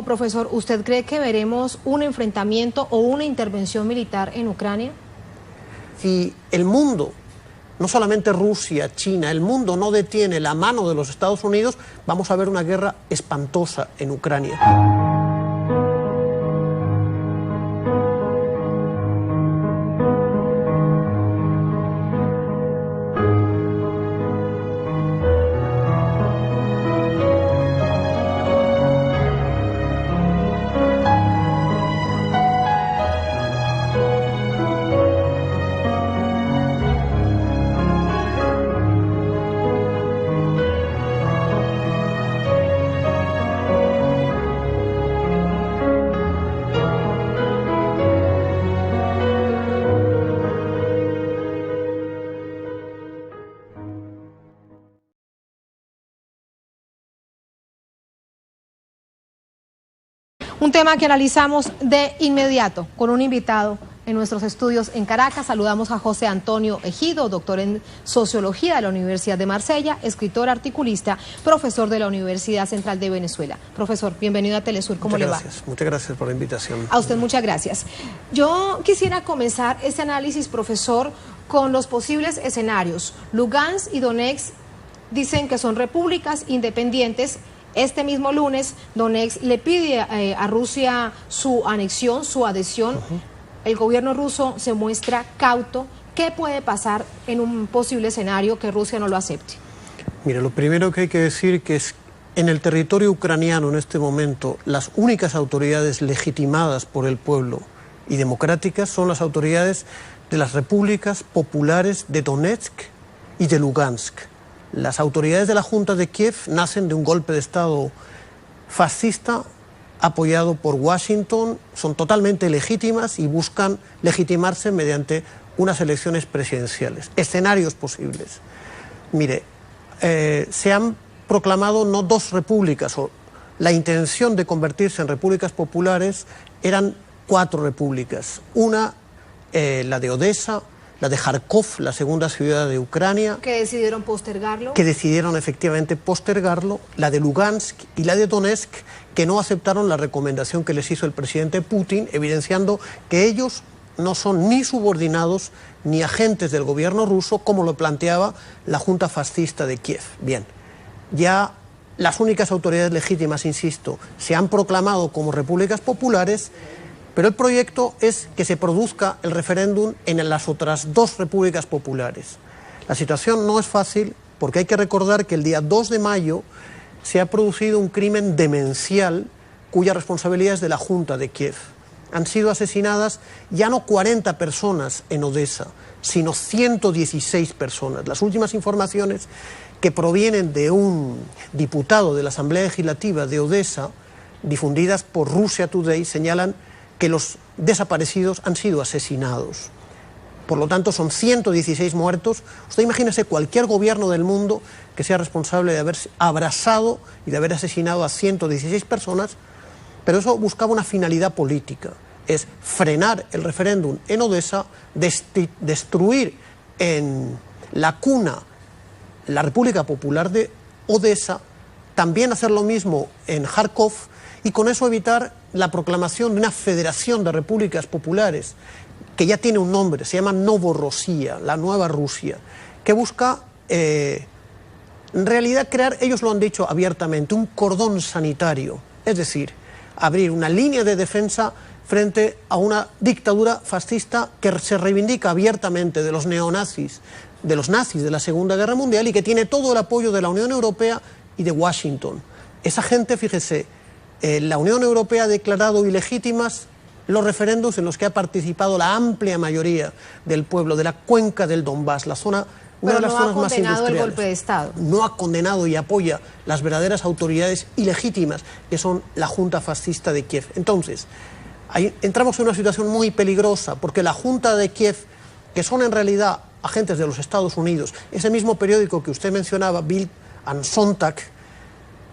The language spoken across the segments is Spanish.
Profesor, ¿usted cree que veremos un enfrentamiento o una intervención militar en Ucrania? Si el mundo, no solamente Rusia, China, el mundo no detiene la mano de los Estados Unidos, vamos a ver una guerra espantosa en Ucrania. Un tema que analizamos de inmediato con un invitado en nuestros estudios en Caracas. Saludamos a José Antonio Ejido, doctor en Sociología de la Universidad de Marsella, escritor, articulista, profesor de la Universidad Central de Venezuela. Profesor, bienvenido a Telesur, ¿cómo le va? Muchas gracias por la invitación. A usted muchas gracias. Yo quisiera comenzar este análisis, profesor, con los posibles escenarios. Lugansk y Donetsk dicen que son repúblicas independientes. Este mismo lunes, Donetsk le pide a Rusia su anexión, su adhesión. El gobierno ruso se muestra cauto. ¿Qué puede pasar en un posible escenario que Rusia no lo acepte? Mira, lo primero que hay que decir que es en el territorio ucraniano en este momento las únicas autoridades legitimadas por el pueblo y democráticas son las autoridades de las repúblicas populares de Donetsk y de Lugansk. Las autoridades de la Junta de Kiev nacen de un golpe de Estado fascista apoyado por Washington, son totalmente legítimas y buscan legitimarse mediante unas elecciones presidenciales. Escenarios posibles. Mire, se han proclamado no dos repúblicas, o la intención de convertirse en repúblicas populares eran 4 repúblicas. Una, la de Odessa, la de Kharkov, la segunda ciudad de Ucrania. ¿Que decidieron postergarlo? Que decidieron efectivamente postergarlo. La de Lugansk y la de Donetsk, que no aceptaron la recomendación que les hizo el presidente Putin, evidenciando que ellos no son ni subordinados ni agentes del gobierno ruso, como lo planteaba la Junta Fascista de Kiev. Bien, ya las únicas autoridades legítimas, insisto, se han proclamado como repúblicas populares. Pero el proyecto es que se produzca el referéndum en las otras 2 repúblicas populares. La situación no es fácil porque hay que recordar que el día 2 de mayo se ha producido un crimen demencial cuya responsabilidad es de la Junta de Kiev. Han sido asesinadas ya no 40 personas en Odessa, sino 116 personas. Las últimas informaciones que provienen de un diputado de la Asamblea Legislativa de Odessa, difundidas por Russia Today, señalan que los desaparecidos han sido asesinados. Por lo tanto, son 116 muertos. Usted imagínese cualquier gobierno del mundo que sea responsable de haber abrazado y de haber asesinado a 116 personas, pero eso buscaba una finalidad política, es frenar el referéndum en Odessa, destruir en la cuna la República Popular de Odessa, también hacer lo mismo en Kharkov, y con eso evitar la proclamación de una federación de repúblicas populares que ya tiene un nombre, se llama Novorossiya, la nueva Rusia, que busca en realidad crear, ellos lo han dicho abiertamente, un cordón sanitario, es decir, abrir una línea de defensa frente a una dictadura fascista que se reivindica abiertamente de los neonazis, de los nazis de la Segunda Guerra Mundial y que tiene todo el apoyo de la Unión Europea y de Washington. Esa gente, fíjese, la Unión Europea ha declarado ilegítimas los referéndums en los que ha participado la amplia mayoría del pueblo de la cuenca del Donbass, la zona, una de las zonas más industriales. Pero no ha condenado el golpe de Estado. No ha condenado y apoya las verdaderas autoridades ilegítimas, que son la Junta Fascista de Kiev. Entonces, ahí entramos en una situación muy peligrosa, porque la Junta de Kiev, que son en realidad agentes de los Estados Unidos, ese mismo periódico que usted mencionaba, Bild and Sonntag,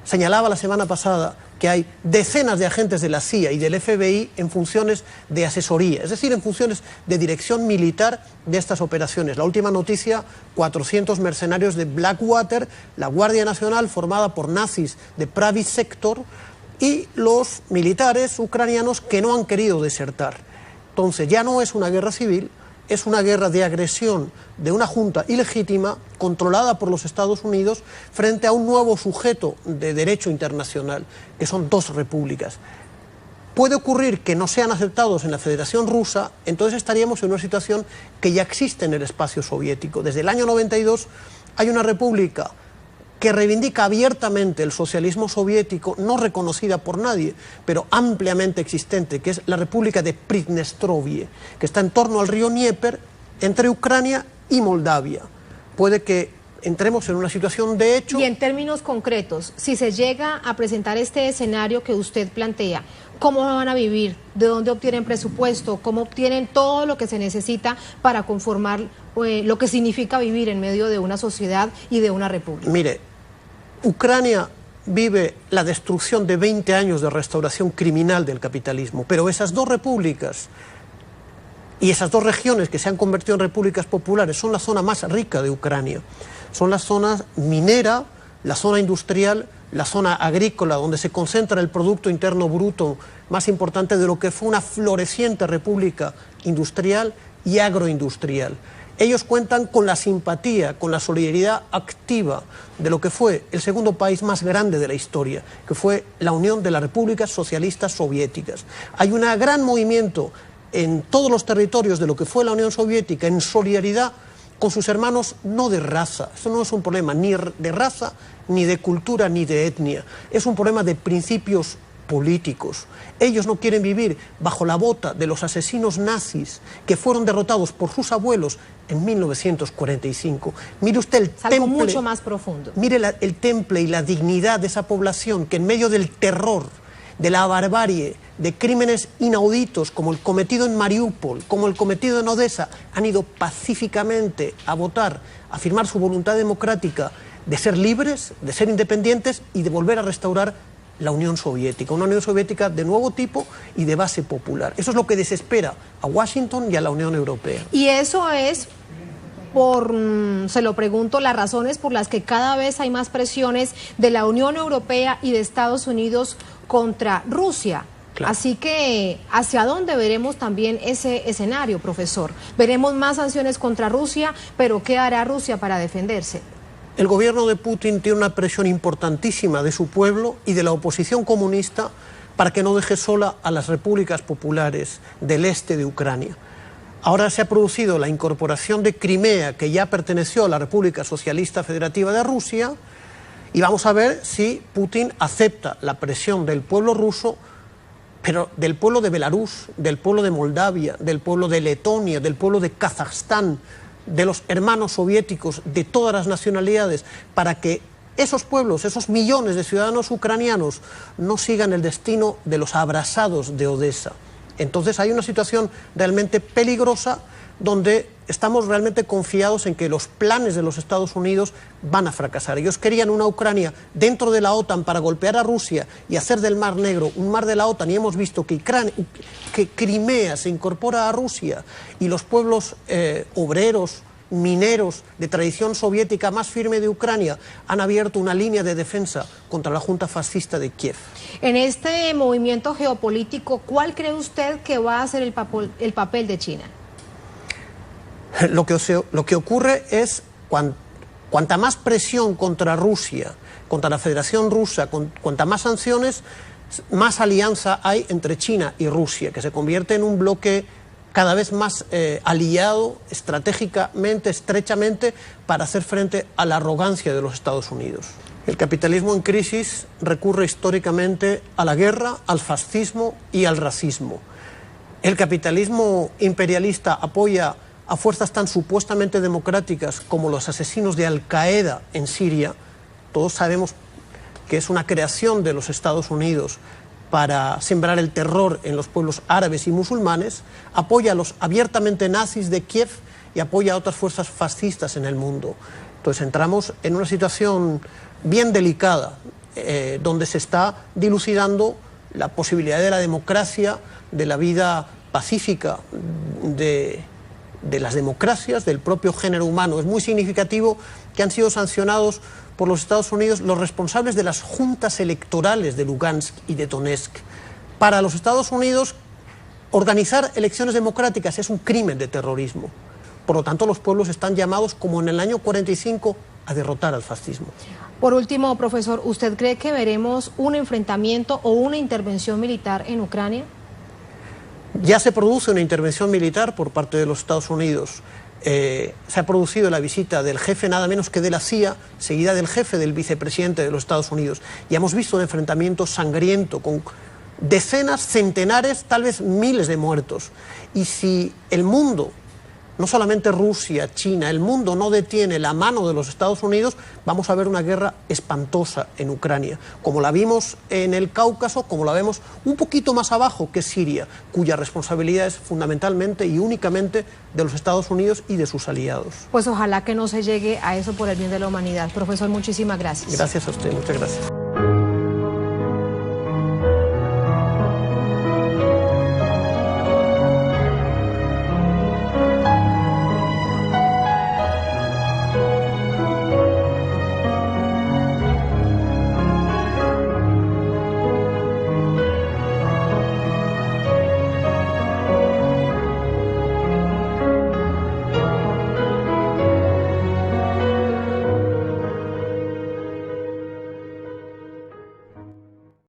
señalaba la semana pasada que hay decenas de agentes de la CIA y del FBI en funciones de asesoría, es decir, en funciones de dirección militar de estas operaciones. La última noticia, 400 mercenarios de Blackwater, la Guardia Nacional formada por nazis de Pravi Sector, y los militares ucranianos que no han querido desertar. Entonces ya no es una guerra civil, es una guerra de agresión de una junta ilegítima controlada por los Estados Unidos frente a un nuevo sujeto de derecho internacional, que son dos repúblicas. Puede ocurrir que no sean aceptados en la Federación Rusa, entonces estaríamos en una situación que ya existe en el espacio soviético. Desde el año 92 hay una república que reivindica abiertamente el socialismo soviético, no reconocida por nadie, pero ampliamente existente, que es la República de Pridnestrovie, que está en torno al río Dnieper, entre Ucrania y Moldavia. Puede que entremos en una situación de hecho... Y en términos concretos, si se llega a presentar este escenario que usted plantea, ¿cómo van a vivir? ¿De dónde obtienen presupuesto? ¿Cómo obtienen todo lo que se necesita para conformar lo que significa vivir en medio de una sociedad y de una república? Mire, Ucrania vive la destrucción de 20 años de restauración criminal del capitalismo, pero esas dos repúblicas y esas dos regiones que se han convertido en repúblicas populares son la zona más rica de Ucrania. Son la zona minera, la zona industrial, la zona agrícola, donde se concentra el Producto Interno Bruto más importante de lo que fue una floreciente república industrial y agroindustrial. Ellos cuentan con la simpatía, con la solidaridad activa de lo que fue el segundo país más grande de la historia, que fue la Unión de las Repúblicas Socialistas Soviéticas. Hay un gran movimiento en todos los territorios de lo que fue la Unión Soviética en solidaridad con sus hermanos, no de raza. Eso no es un problema ni de raza, ni de cultura, ni de etnia. Es un problema de principios políticos. Ellos no quieren vivir bajo la bota de los asesinos nazis que fueron derrotados por sus abuelos en 1945. Mire usted el temple, algo mucho más profundo. Mire el temple y la dignidad de esa población que en medio del terror, de la barbarie, de crímenes inauditos como el cometido en Mariupol, como el cometido en Odessa, han ido pacíficamente a votar, a firmar su voluntad democrática de ser libres, de ser independientes y de volver a restaurar la Unión Soviética, una Unión Soviética de nuevo tipo y de base popular. Eso es lo que desespera a Washington y a la Unión Europea. Y eso es, se lo pregunto, las razones por las que cada vez hay más presiones de la Unión Europea y de Estados Unidos contra Rusia. Claro. Así que, ¿hacia dónde veremos también ese escenario, profesor? Veremos más sanciones contra Rusia, pero ¿qué hará Rusia para defenderse? El gobierno de Putin tiene una presión importantísima de su pueblo y de la oposición comunista para que no deje sola a las repúblicas populares del este de Ucrania. Ahora se ha producido la incorporación de Crimea, que ya perteneció a la República Socialista Federativa de Rusia, y vamos a ver si Putin acepta la presión del pueblo ruso, pero del pueblo de Belarus, del pueblo de Moldavia, del pueblo de Letonia, del pueblo de Kazajstán, de los hermanos soviéticos, de todas las nacionalidades, para que esos pueblos, esos millones de ciudadanos ucranianos no sigan el destino de los abrasados de Odessa. Entonces hay una situación realmente peligrosa donde estamos realmente confiados en que los planes de los Estados Unidos van a fracasar. Ellos querían una Ucrania dentro de la OTAN para golpear a Rusia y hacer del Mar Negro un mar de la OTAN, y hemos visto que Crimea se incorpora a Rusia y los pueblos obreros, mineros de tradición soviética más firme de Ucrania han abierto una línea de defensa contra la Junta fascista de Kiev. En este movimiento geopolítico, ¿cuál cree usted que va a ser el papel de China? Lo que ocurre es cuanta más presión contra Rusia, contra la Federación Rusa, cuanta más sanciones, más alianza hay entre China y Rusia, que se convierte en un bloque cada vez más aliado estratégicamente, estrechamente, para hacer frente a la arrogancia de los Estados Unidos. El capitalismo en crisis recurre históricamente a la guerra, al fascismo y al racismo. El capitalismo imperialista apoya a fuerzas tan supuestamente democráticas como los asesinos de Al-Qaeda en Siria. Todos sabemos que es una creación de los Estados Unidos para sembrar el terror en los pueblos árabes y musulmanes, apoya a los abiertamente nazis de Kiev y apoya a otras fuerzas fascistas en el mundo. Entonces entramos en una situación bien delicada, donde se está dilucidando la posibilidad de la democracia, de la vida pacífica, de de las democracias, del propio género humano. Es muy significativo que han sido sancionados por los Estados Unidos los responsables de las juntas electorales de Lugansk y de Donetsk. Para los Estados Unidos, organizar elecciones democráticas es un crimen de terrorismo. Por lo tanto, los pueblos están llamados, como en el año 45, a derrotar al fascismo. Por último, profesor, ¿usted cree que veremos un enfrentamiento o una intervención militar en Ucrania? Ya se produce una intervención militar por parte de los Estados Unidos. Se ha producido la visita del jefe nada menos que de la CIA, seguida del jefe del vicepresidente de los Estados Unidos. Y hemos visto un enfrentamiento sangriento con decenas, centenares, tal vez miles de muertos. Y si el mundo, no solamente Rusia, China, el mundo no detiene la mano de los Estados Unidos, vamos a ver una guerra espantosa en Ucrania, como la vimos en el Cáucaso, como la vemos un poquito más abajo, que es Siria, cuya responsabilidad es fundamentalmente y únicamente de los Estados Unidos y de sus aliados. Pues ojalá que no se llegue a eso por el bien de la humanidad. Profesor, muchísimas gracias. Gracias a usted, muchas gracias.